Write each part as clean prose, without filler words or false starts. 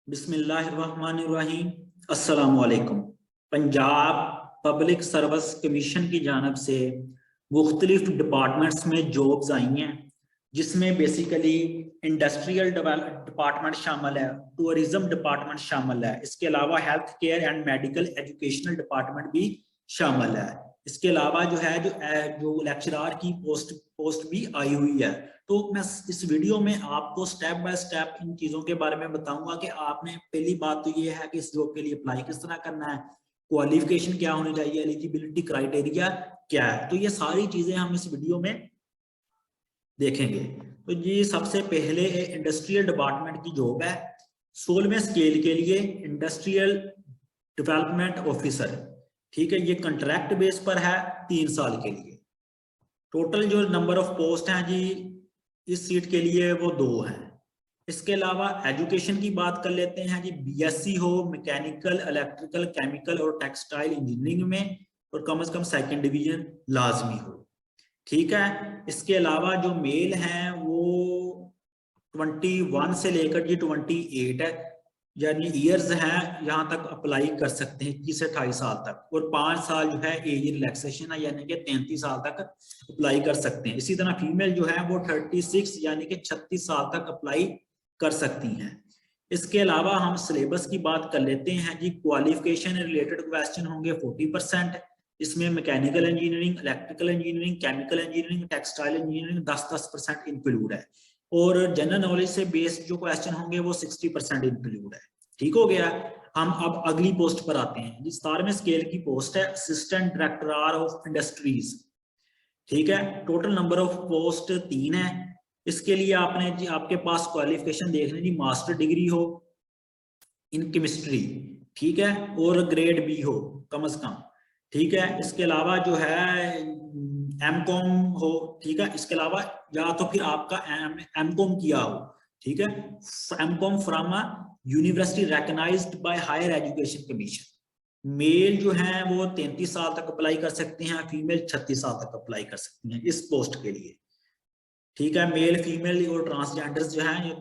बिस्मिल्लाहिर्रहमानिर्रहीम। अस्सलामु अलैकुम। पंजाब पब्लिक सर्विस कमीशन की जानब से मुख्तलिफ डिपार्टमेंट्स में जॉब्स आई हैं, जिसमें बेसिकली इंडस्ट्रियल डिपार्टमेंट शामिल है, टूरिज्म डिपार्टमेंट शामिल है, इसके अलावा health care and medical educational department भी शामिल है। इसके अलावा जो लेक्चरार की पोस्ट भी आई हुई है। तो मैं इस वीडियो में आपको स्टेप बाय स्टेप इन चीजों के बारे में बताऊंगा कि आपने पहली बात तो ये है कि इस जॉब के लिए अप्लाई किस तरह करना है, क्वालिफिकेशन क्या होनी चाहिए, एलिजिबिलिटी क्राइटेरिया क्या है। तो ये सारी चीजें हम इस वीडियो में देखेंगे। तो ये सबसे पहले इंडस्ट्रियल डिपार्टमेंट की जॉब है, 16वें स्केल के लिए इंडस्ट्रियल डेवलपमेंट ऑफिसर। ठीक है, ये कॉन्ट्रैक्ट बेस पर है 3 साल के लिए। टोटल जो नंबर ऑफ पोस्ट हैं जी इस सीट के लिए वो 2 हैं। इसके अलावा एजुकेशन की बात कर लेते हैं जी, बीएससी हो मैकेनिकल, इलेक्ट्रिकल, केमिकल और टेक्सटाइल इंजीनियरिंग में, और कम से कम सेकंड डिवीजन लाजमी हो। ठीक है, इसके अलावा जो मेल हैं वो 21 से लेकर जी 28 है, यानी ईयर्स हैं, यहाँ तक अप्लाई कर सकते हैं 21 से 28 साल तक, और 5 साल जो है एज रिलैक्सेशन है, यानी कि 33 साल तक अप्लाई कर सकते हैं। इसी तरह फीमेल जो है वो 36 यानी कि 36 साल तक अप्लाई कर सकती हैं। इसके अलावा हम सिलेबस की बात कर लेते हैं जी, क्वालिफिकेशन रिलेटेड क्वेश्चन होंगे 40%, इसमें mechanical engineering, electrical engineering, chemical engineering, textile engineering 10-10% include है, और जनरल नॉलेज से बेस्ड जो क्वेश्चन होंगे वो 60% इंक्लूड है। ठीक हो गया। हम अब अगली पोस्ट पर आते हैं। 17वें स्केल की पोस्ट है असिस्टेंट डायरेक्टर ऑफ इंडस्ट्रीज। ठीक है, टोटल नंबर ऑफ पोस्ट 3 है। इसके लिए आपने जी आपके पास क्वालिफिकेशन देख लें जी, मास्टर डिग्री हो इन केमिस्ट्री, ठीक है, और ग्रेड बी हो कम से कम। ठीक है, इसके अलावा जो है एमकॉम हो। ठीक है, इसके अलावा या तो फिर आपका एमकॉम किया हो। ठीक है, M Com from a university recognized by higher education commission. मेल जो है वो 33 साल तक अप्लाई कर सकते हैं, फीमेल 36 साल तक अप्लाई कर सकती हैं इस पोस्ट के लिए। ठीक है, मेल फीमेल और ट्रांसजेंडर्स जो हैं ये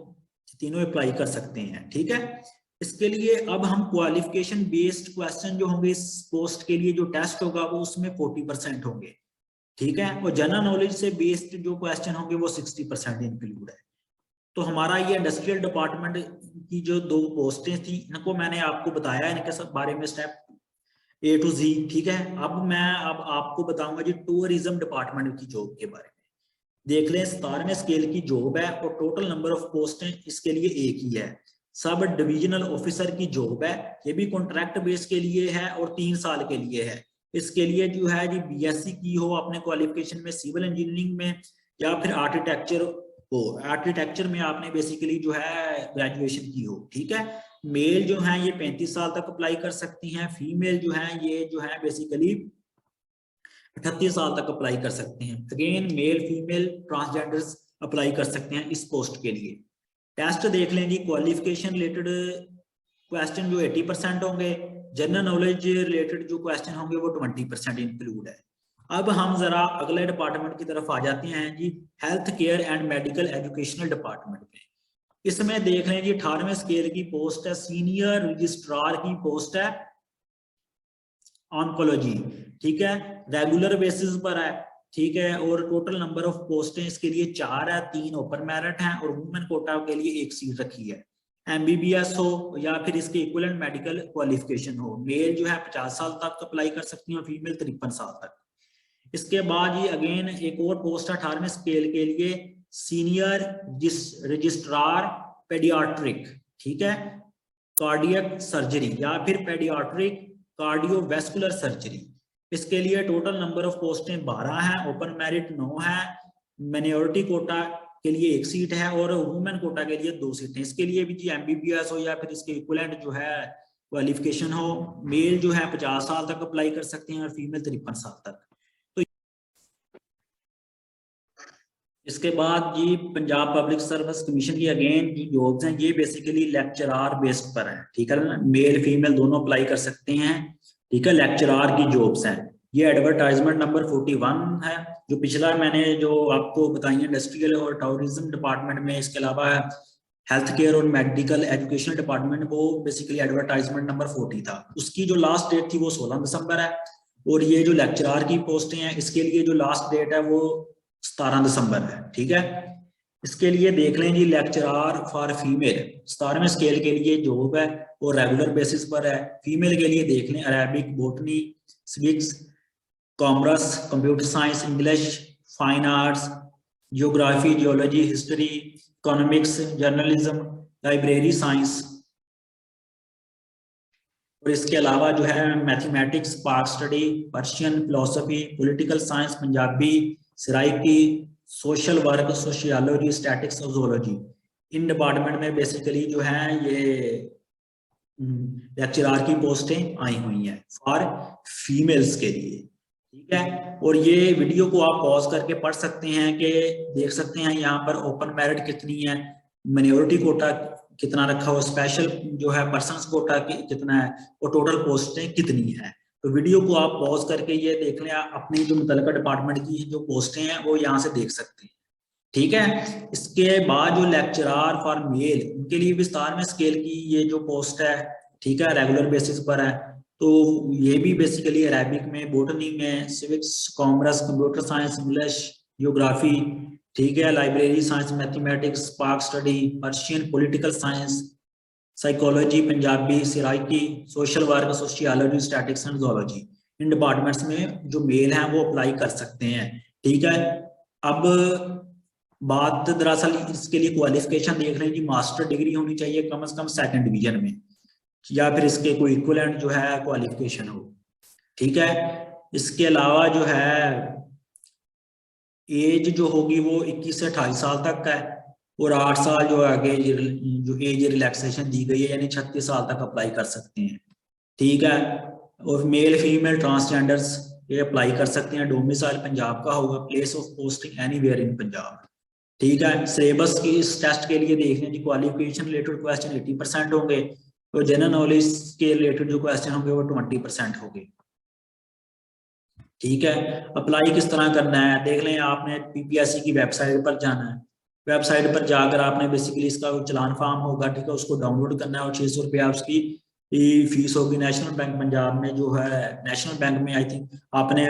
तीनों अप्लाई कर सकते हैं। ठीक है, इसके लिए अब हम क्वालिफिकेशन बेस्ड क्वेश्चन जो होंगे इस पोस्ट के लिए, जो टेस्ट होगा वो उसमें 40% होंगे। ठीक है, और जनरल नॉलेज से बेस्ड जो क्वेश्चन होंगे वो 60% इंक्लूड है। तो हमारा ये इंडस्ट्रियल डिपार्टमेंट की जो 2 पोस्टें थी, इनको मैंने आपको बताया इनके सब बारे में स्टेप A to Z। ठीक है, अब मैं आपको बताऊंगा जी टूरिज्म डिपार्टमेंट की जॉब के बारे में। देख लें, 17वें स्केल की जॉब है और टोटल नंबर ऑफ पोस्टें इसके लिए एक ही है। सब डिविजनल ऑफिसर की जॉब है, ये भी कॉन्ट्रैक्ट बेस के लिए है और 3 साल के लिए है। इसके लिए जो है जी बीएससी की हो अपने क्वालिफिकेशन में, सिविल इंजीनियरिंग में, या फिर आर्किटेक्चर हो। आर्किटेक्चर में आपने बेसिकली जो है ग्रेजुएशन की हो। ठीक है, मेल जो है ये 35 साल तक अप्लाई कर सकती हैं, फीमेल जो है ये जो है बेसिकली 38 साल तक अप्लाई कर सकते हैं। Again male female transgenders apply कर सकते हैं इस पोस्ट के लिए। टेस्ट देख लें जी, क्वालिफिकेशन रिलेटेड क्वेश्चन जो 80% होंगे, जनरल नॉलेज रिलेटेड जो क्वेश्चन होंगे वो 20% इंक्लूड है। अब हम जरा अगले डिपार्टमेंट की तरफ आ जाते हैं जी, health care and medical educational department में। इसमें देख लें जी 18वें स्केल की पोस्ट है, सीनियर रजिस्ट्रार की पोस्ट है ऑन्कोलॉजी। ठीक है, रेगुलर बेसिस पर है। ठीक है, और टोटल नंबर ऑफ पोस्टें इसके लिए 4 है, 3 ओपन मेरिट हैं, और वुमेन कोटा के लिए 1 सीट रखी है। एमबीबीएस हो या फिर इसके इक्विवेलेंट मेडिकल क्वालिफिकेशन हो। मेल जो है 50 साल तक अप्लाई कर सकती है, फीमेल 53 साल तक। इसके बाद ये अगेन एक और पोस्ट है 18वें स्केल के लिए, सीनियर रजिस्ट्रार पेडियाट्रिक। ठीक है, कार्डियक सर्जरी या फिर पेडियाट्रिक कार्डियोवैस्कुलर सर्जरी। इसके लिए टोटल नंबर ऑफ पोस्टें 12 हैं, ओपन मेरिट 9 है, माइनॉरिटी कोटा के लिए 1 सीट है, और वुमेन कोटा के लिए 2 सीटें। इसके लिए भी जी एमबीबीएस हो या फिर इसके इक्विवेलेंट जो है क्वालिफिकेशन हो। मेल जो है 50 साल तक अप्लाई कर सकते हैं और फीमेल 53 साल तक। तो इसके बाद जी पंजाब पब्लिक सर्विस कमीशन की अगेन जी जॉब्स हैं, ये बेसिकली लेक्चरार बेस्ड पर है। ठीक है ना, मेल फीमेल दोनों अप्लाई कर सकते हैं। ठीक है, लेक्चरार की जॉब्स हैं। ये एडवर्टाइजमेंट नंबर 41 है, जो पिछला मैंने जो आपको बताई इंडस्ट्रियल और टूरिज्म डिपार्टमेंट में। इसके अलावा हेल्थ केयर और मेडिकल एजुकेशन डिपार्टमेंट, वो बेसिकली एडवर्टाइजमेंट नंबर 40 था। उसकी जो लास्ट डेट थी वो 16 दिसंबर है। और ये जो लेक्चरार की पोस्टें हैं इसके लिए जो लास्ट डेट है वो 17 दिसंबर है। ठीक है, इसके लिए देख लें जी, लेक्चरार फॉर फीमेल 17वें स्केल के लिए जॉब है वो रेगुलर बेसिस पर है। फीमेल के लिए देख लें Arabic, botany, civics, commerce, computer science, English, fine arts, geography, geology, history, economics, journalism, library science. और इसके अलावा जो है मैथमेटिक्स, पाक study, Persian, philosophy, political science, Punjabi, Saraiki, social work, sociology, statics और जोलॉजी। इन डिपार्टमेंट में बेसिकली जो है ये लेक्चरार की पोस्टें आई हुई हैं फॉर फीमेल्स के लिए। ठीक है, और ये वीडियो को आप पॉज करके पढ़ सकते हैं कि देख सकते हैं यहाँ पर ओपन मेरिट कितनी है, माइनॉरिटी कोटा कितना रखा हो, स्पेशल जो है पर्सन्स कोटा कितना है, और टोटल पोस्टें कितनी है। तो वीडियो को आप पॉज करके ये देख लें, अपनी जो मुतल्लिका डिपार्टमेंट की जो पोस्टें हैं वो यहाँ से देख सकते हैं। ठीक है, इसके बाद जो लेक्चरार फॉर मेल उनके लिए विस्तार में स्केल की ये जो पोस्ट है, ठीक है, रेगुलर बेसिस पर है। तो ये भी बेसिकली अरेबिक में, बोटनी में, civics, commerce, computer science, English, geography, ठीक है, library science, mathematics, spark study, Persian, political science, psychology, Punjabi, Saraiki, social work, sociology, statics and zoology. In departments में जो मेल हैं वो अप्लाई कर सकते हैं। ठीक है, अब बात दरअसल इसके लिए क्वालिफिकेशन देख रहे हैं कि मास्टर डिग्री होनी चाहिए कम से कम 2nd डिवीजन में, या फिर इसके कोई इक्विवेलेंट जो है क्वालिफिकेशन हो। ठीक है, इसके अलावा जो है एज जो होगी वो 21 से 28 साल तक का है, और 8 साल जो आगे जो एज रिलैक्सेशन दी गई है यानी 36 साल तक अप्लाई कर सकते हैं। ठीक है, और मेल फीमेल ट्रांसजेंडर्स ये अप्लाई कर सकते हैं। डोमिसाइल पंजाब का होगा, place of posting anywhere in Punjab. ठीक है, सिलेबस की इस टेस्ट के लिए देख लें जी, क्वालिफिकेशन रिलेटेड क्वेश्चन 80% होंगे, तो जनरल नॉलेज के रिलेटेड जो क्वेश्चन होंगे वो 20% होंगे। ठीक है, अप्लाई किस तरह करना है देख लें, आपने पीपीएससी की वेबसाइट पर जाना है। वेबसाइट पर जाकर आपने बेसिकली इसका चलान फॉर्म होगा, ठीक है, उसको डाउनलोड करना है, और 600 रुपया उसकी फीस होगी। नेशनल बैंक पंजाब में जो है, नेशनल बैंक में आई थिंक आपने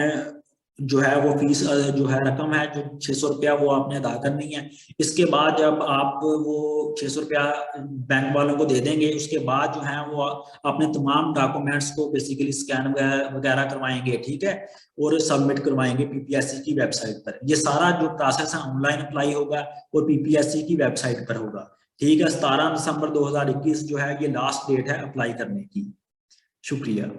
जो है वो फीस जो है रकम है जो 600 रुपया वो आपने अदा करनी है। इसके बाद जब आप वो 600 रुपया बैंक वालों को दे देंगे, उसके बाद जो है वो अपने तमाम डॉक्यूमेंट्स को बेसिकली स्कैन वगैरह करवाएंगे, ठीक है, और सबमिट करवाएंगे पीपीएससी की वेबसाइट पर। ये सारा जो प्रोसेस है ऑनलाइन अप्लाई होगा और पीपीएससी की वेबसाइट पर होगा। ठीक है, 17 दिसंबर 2021 जो है ये लास्ट डेट है अप्लाई करने की। शुक्रिया।